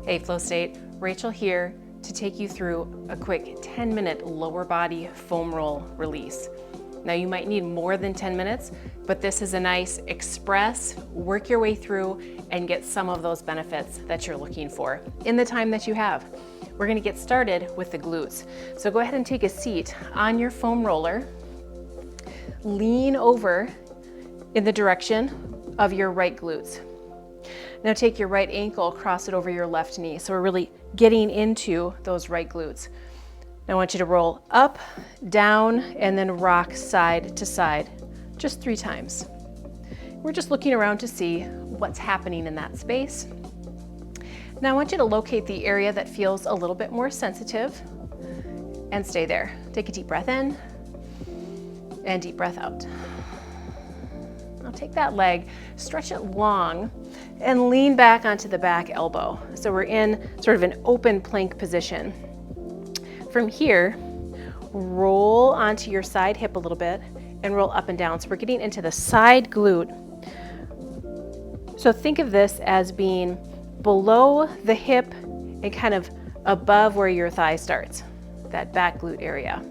Hey Flow State, Rachel here to take you through a quick 10-minute lower body foam roll release. Now you might need more than 10 minutes, but this is a nice express, work your way through and get some of those benefits that you're looking for in the time that you have. We're gonna get started with the glutes. So go ahead and take a seat on your foam roller, lean over in the direction of your right glutes. Now take your right ankle, cross it over your left knee. So we're really getting into those right glutes. Now I want you to roll up, down, and then rock side to side, just 3 times. We're just looking around to see what's happening in that space. Now I want you to locate the area that feels a little bit more sensitive and stay there. Take a deep breath in and deep breath out. Now take that leg, stretch it long, and lean back onto the back elbow. So we're in sort of an open plank position. From here, roll onto your side hip a little bit and roll up and down. So we're getting into the side glute. So think of this as being below the hip and kind of above where your thigh starts, that back glute area.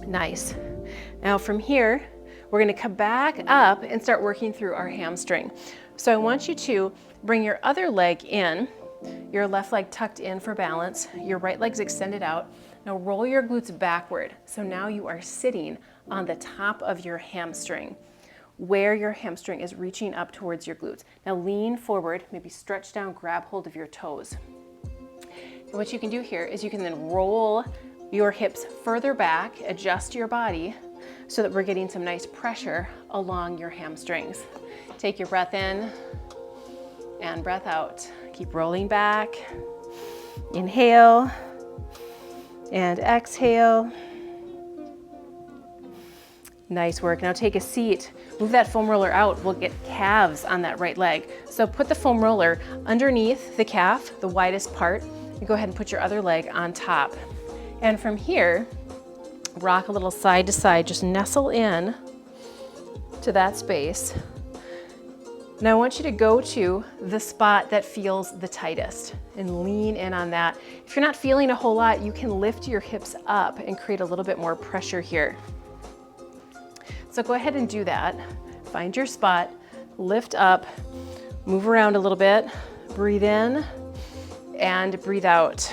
Nice. Now from here, we're gonna come back up and start working through our hamstring. So I want you to bring your other leg in, your left leg tucked in for balance, your right leg's extended out. Now roll your glutes backward. So now you are sitting on the top of your hamstring, where your hamstring is reaching up towards your glutes. Now lean forward, maybe stretch down, grab hold of your toes. And what you can do here is you can then roll your hips further back, adjust your body so that we're getting some nice pressure along your hamstrings. Take your breath in and breath out. Keep rolling back. Inhale and exhale. Nice work. Now take a seat. Move that foam roller out. We'll get calves on that right leg. So put the foam roller underneath the calf, the widest part, and go ahead and put your other leg on top. And from here, rock a little side to side, just nestle in to that space. Now I want you to go to the spot that feels the tightest and lean in on that. If you're not feeling a whole lot, you can lift your hips up and create a little bit more pressure here. So go ahead and do that. Find your spot, lift up, move around a little bit, breathe in and breathe out.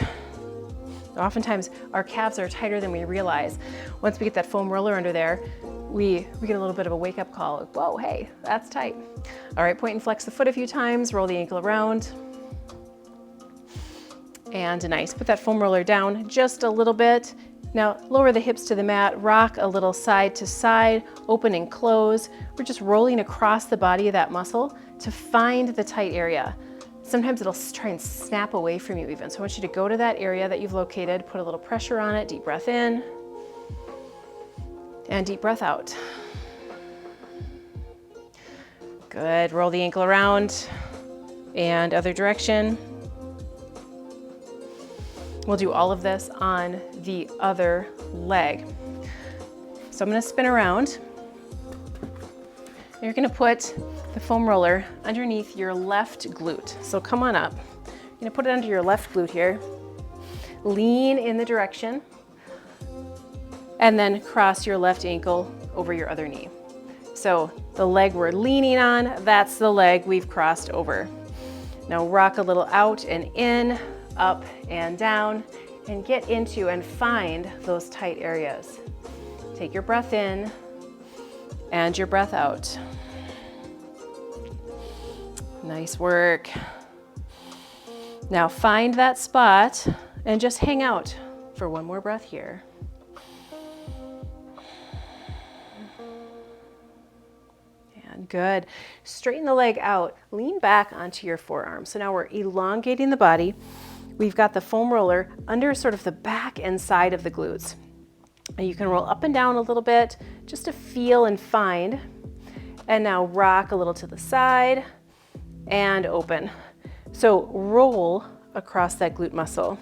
Oftentimes our calves are tighter than we realize. Once we get that foam roller under there, we get a little bit of a wake-up call. Like, whoa, hey, that's tight. All right, point and flex the foot a few times, roll the ankle around. And nice, put that foam roller down just a little bit. Now lower the hips to the mat, rock a little side to side, open and close. We're just rolling across the body of that muscle to find the tight area. Sometimes it'll try and snap away from you even. So I want you to go to that area that you've located, put a little pressure on it, deep breath in, and deep breath out. Good, roll the ankle around, and other direction. We'll do all of this on the other leg. So I'm gonna spin around. You're gonna put the foam roller underneath your left glute. So come on up. You're gonna put it under your left glute here. Lean in the direction and then cross your left ankle over your other knee. So the leg we're leaning on, that's the leg we've crossed over. Now rock a little out and in, up and down, and get into and find those tight areas. Take your breath in and your breath out. Nice work. Now find that spot and just hang out for one more breath here. And good. Straighten the leg out, lean back onto your forearm. So now we're elongating the body. We've got the foam roller under sort of the back and side of the glutes. And you can roll up and down a little bit just to feel and find. And now rock a little to the side and open. So roll across that glute muscle.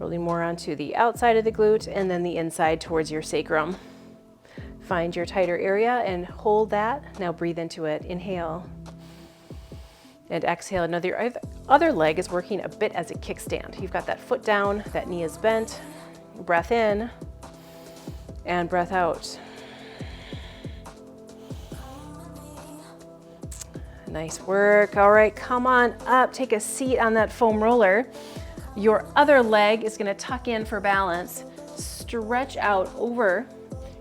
Rolling more onto the outside of the glute and then the inside towards your sacrum. Find your tighter area and hold that. Now breathe into it. Inhale and exhale. Now your other leg is working a bit as a kickstand. You've got that foot down, that knee is bent. Breath in and breath out. Nice work. All right, come on up, take a seat on that foam roller. Your other leg is gonna tuck in for balance. Stretch out over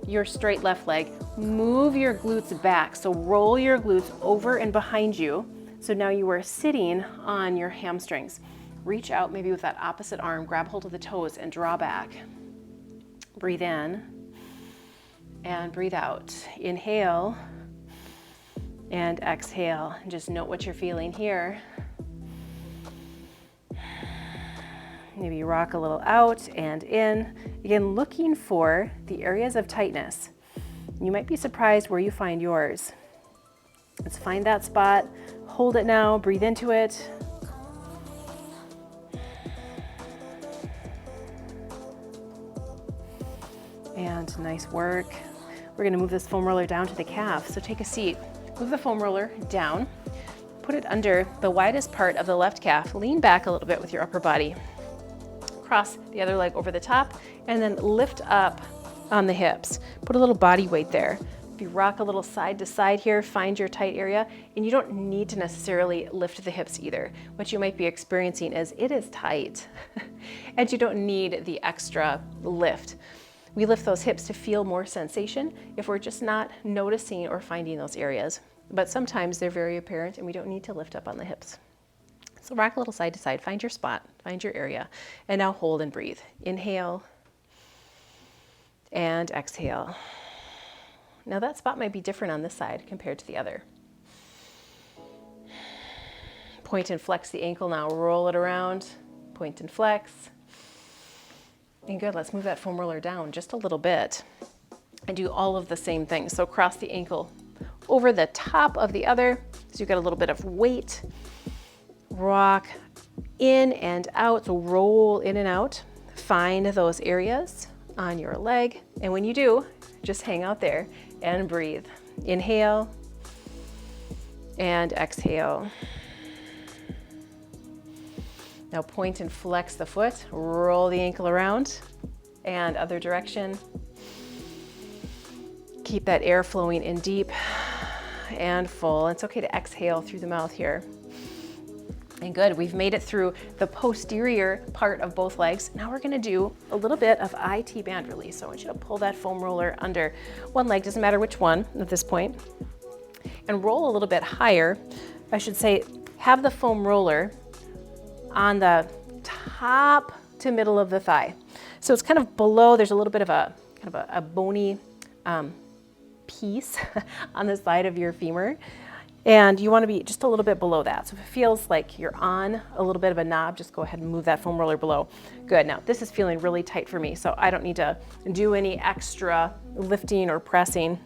your straight left leg. Move your glutes back. So roll your glutes over and behind you. So now you are sitting on your hamstrings. Reach out maybe with that opposite arm, grab hold of the toes and draw back. Breathe in and breathe out. Inhale and exhale. And just note what you're feeling here. Maybe rock a little out and in. Again, looking for the areas of tightness. You might be surprised where you find yours. Let's find that spot. Hold it now, breathe into it. And nice work. We're gonna move this foam roller down to the calf. So take a seat. Move the foam roller down. Put it under the widest part of the left calf. Lean back a little bit with your upper body. Cross the other leg over the top and then lift up on the hips. Put a little body weight there. If you rock a little side to side here, find your tight area, and you don't need to necessarily lift the hips either. What you might be experiencing is it is tight and you don't need the extra lift. We lift those hips to feel more sensation if we're just not noticing or finding those areas. But sometimes they're very apparent and we don't need to lift up on the hips. So rock a little side to side, find your spot, find your area, and now hold and breathe. Inhale and exhale. Now that spot might be different on this side compared to the other. Point and flex the ankle now, roll it around, point and flex. And good, let's move that foam roller down just a little bit and do all of the same things. So cross the ankle over the top of the other, so you've got a little bit of weight. Rock in and out, so roll in and out. Find those areas on your leg. And when you do, just hang out there and breathe. Inhale and exhale. Now point and flex the foot, roll the ankle around and other direction. Keep that air flowing in deep and full. It's okay to exhale through the mouth here. And good, we've made it through the posterior part of both legs. Now we're gonna do a little bit of IT band release. So I want you to pull that foam roller under one leg, doesn't matter which one at this point, and roll a little bit higher. I should say, have the foam roller on the top to middle of the thigh. So it's kind of below, there's a little bit of a kind of a bony piece on the side of your femur. And you want to be just a little bit below that. So if it feels like you're on a little bit of a knob, just go ahead and move that foam roller below. Good, now this is feeling really tight for me, so I don't need to do any extra lifting or pressing.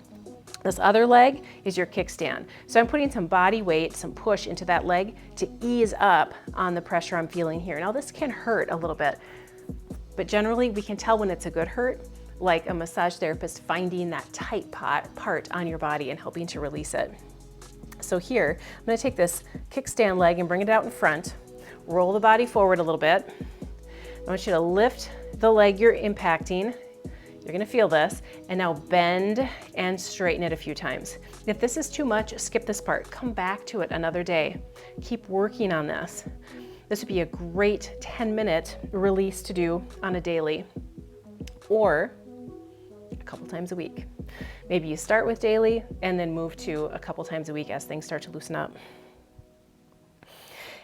This other leg is your kickstand. So I'm putting some body weight, some push into that leg to ease up on the pressure I'm feeling here. Now this can hurt a little bit, but generally we can tell when it's a good hurt, like a massage therapist finding that tight part on your body and helping to release it. So here, I'm gonna take this kickstand leg and bring it out in front, roll the body forward a little bit. I want you to lift the leg you're impacting. You're gonna feel this, and now bend and straighten it a few times. If this is too much, skip this part. Come back to it another day. Keep working on this. This would be a great 10-minute release to do on a daily, or a couple times a week. Maybe you start with daily and then move to a couple times a week as things start to loosen up.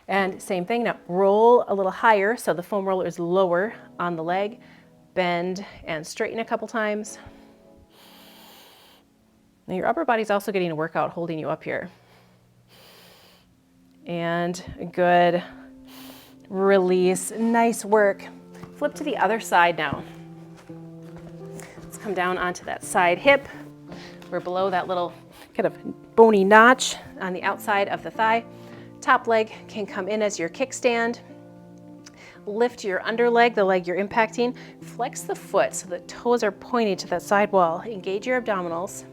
And same thing, now roll a little higher so the foam roller is lower on the leg. Bend and straighten a couple times. Now your upper body's also getting a workout holding you up here. And good. Release, nice work. Flip to the other side now. Let's come down onto that side hip. We're below that little kind of bony notch on the outside of the thigh. Top leg can come in as your kickstand. Lift your under leg, the leg you're impacting. Flex the foot so the toes are pointed to that side wall. Engage your abdominals.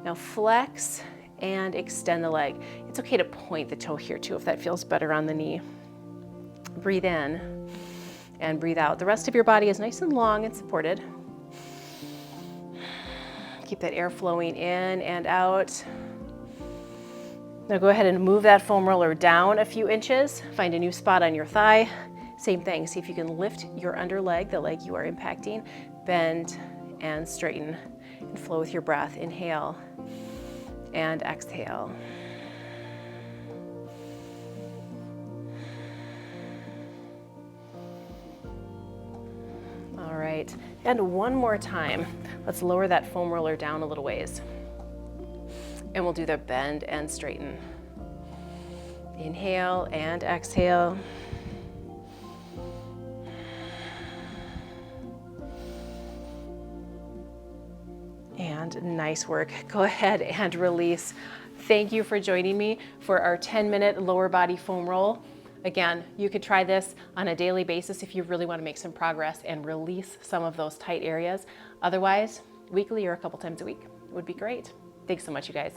Now flex and extend the leg. It's okay to point the toe here too if that feels better on the knee. Breathe in and breathe out. The rest of your body is nice and long and supported. Keep that air flowing in and out. Now go ahead and move that foam roller down a few inches. Find a new spot on your thigh. Same thing, see if you can lift your under leg, the leg you are impacting, bend and straighten and flow with your breath. Inhale and exhale. All right, and one more time. Let's lower that foam roller down a little ways. And we'll do the bend and straighten. Inhale and exhale. And nice work. Go ahead and release. Thank you for joining me for our 10-minute lower body foam roll. Again, you could try this on a daily basis if you really want to make some progress and release some of those tight areas. Otherwise, weekly or a couple times a week would be great. Thanks so much, you guys.